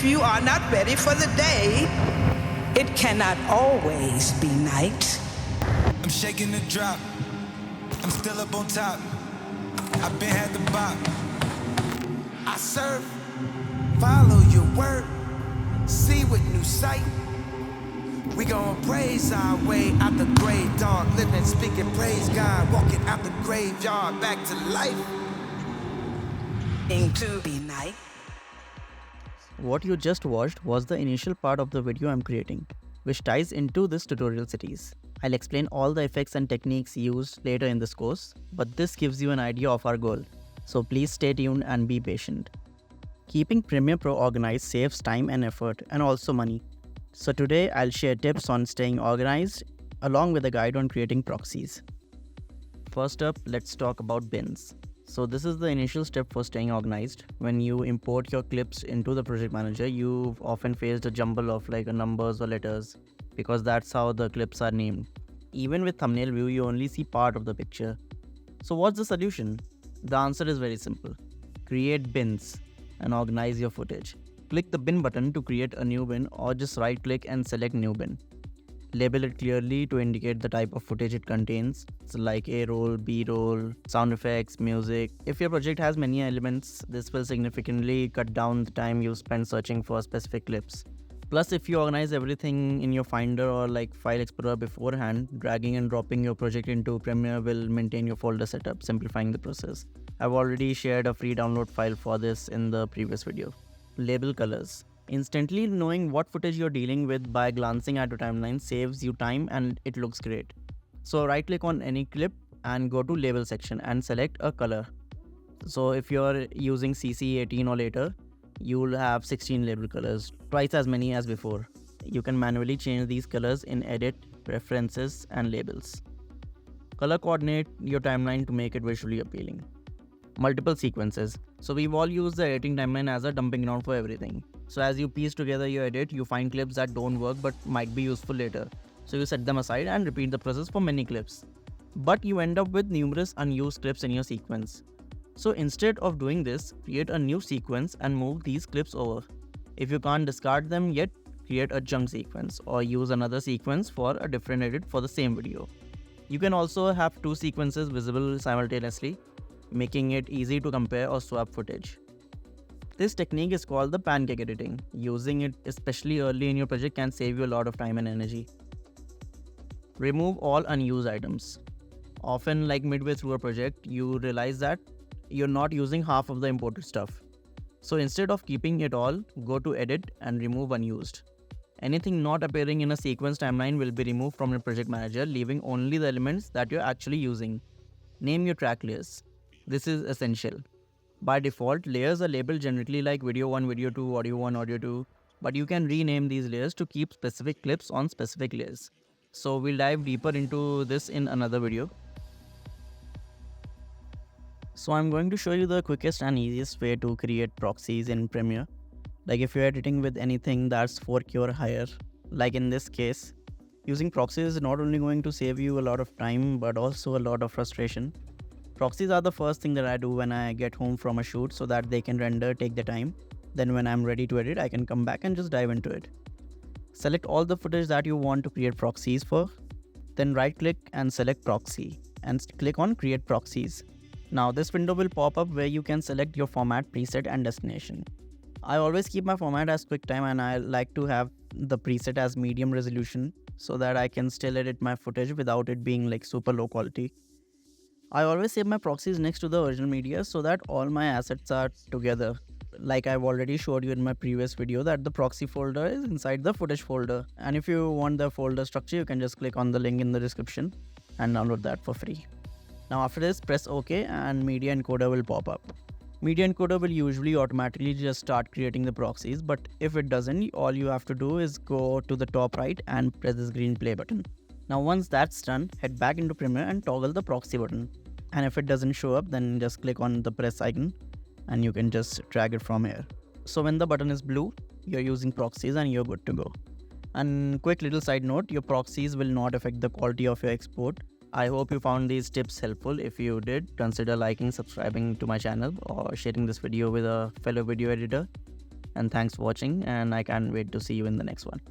if you are not ready for the day, it cannot always be night. I'm shaking the drop. I'm still up on top. I've been had the bop. I serve. Follow your word. See with new sight. We gon' praise our way out the grave, dog. Living, speaking, praise God. Walking out the graveyard back to life. To be night. What you just watched was the initial part of the video I'm creating, which ties into this tutorial series. I'll explain all the effects and techniques used later in this course, but this gives you an idea of our goal. So please stay tuned and be patient. Keeping Premiere Pro organized saves time and effort and also money. So today I'll share tips on staying organized along with a guide on creating proxies. First up, let's talk about bins. So this is the initial step for staying organized. When you import your clips into the project manager, you've often faced a jumble of numbers or letters because that's how the clips are named. Even with thumbnail view, you only see part of the picture. So what's the solution? The answer is very simple. Create bins and organize your footage. Click the bin button to create a new bin or just right click and select new bin. Label it clearly to indicate the type of footage it contains, so like A-roll, B-roll, sound effects, music. If your project has many elements, this will significantly cut down the time you spend searching for specific clips. Plus, if you organize everything in your Finder or File Explorer beforehand, dragging and dropping your project into Premiere will maintain your folder setup, simplifying the process. I've already shared a free download file for this in the previous video. Label colors. Instantly knowing what footage you're dealing with by glancing at your timeline saves you time and it looks great. So right click on any clip and go to label section and select a color. So if you're using CC 18 or later, you'll have 16 label colors, twice as many as before. You can manually change these colors in edit, preferences and labels. Color coordinate your timeline to make it visually appealing. Multiple sequences. So we've all used the editing timeline as a dumping ground for everything. So as you piece together your edit, you find clips that don't work but might be useful later. So you set them aside and repeat the process for many clips. But you end up with numerous unused clips in your sequence. So instead of doing this, create a new sequence and move these clips over. If you can't discard them yet, create a junk sequence or use another sequence for a different edit for the same video. You can also have two sequences visible simultaneously, making it easy to compare or swap footage. This technique is called the pancake editing. Using it especially early in your project can save you a lot of time and energy. Remove all unused items. Often midway through a project, you realize that you're not using half of the imported stuff. So instead of keeping it all, go to edit and remove unused. Anything not appearing in a sequence timeline will be removed from your project manager, leaving only the elements that you're actually using. Name your track layers. This is essential. By default, layers are labeled generically like video 1, video 2, audio 1, audio 2, but you can rename these layers to keep specific clips on specific layers. So we'll dive deeper into this in another video. So I'm going to show you the quickest and easiest way to create proxies in Premiere. If you're editing with anything that's 4K or higher, like in this case, using proxies is not only going to save you a lot of time but also a lot of frustration. Proxies are the first thing that I do when I get home from a shoot so that they can render, take the time. Then when I'm ready to edit, I can come back and just dive into it. Select all the footage that you want to create proxies for. Then right click and select proxy and click on create proxies. Now this window will pop up where you can select your format, preset and destination. I always keep my format as QuickTime and I like to have the preset as medium resolution so that I can still edit my footage without it being super low quality. I always save my proxies next to the original media so that all my assets are together. Like I've already showed you in my previous video that the proxy folder is inside the footage folder. And if you want the folder structure, you can just click on the link in the description and download that for free. Now after this, press OK and Media Encoder will pop up. Media Encoder will usually automatically just start creating the proxies, but if it doesn't, all you have to do is go to the top right and press this green play button. Now once that's done, head back into Premiere and toggle the proxy button. And if it doesn't show up, then just click on the press icon and you can just drag it from here. So when the button is blue, you're using proxies and you're good to go. And quick little side note, your proxies will not affect the quality of your export. I hope you found these tips helpful. If you did, consider liking, subscribing to my channel or sharing this video with a fellow video editor. And thanks for watching, and I can't wait to see you in the next one.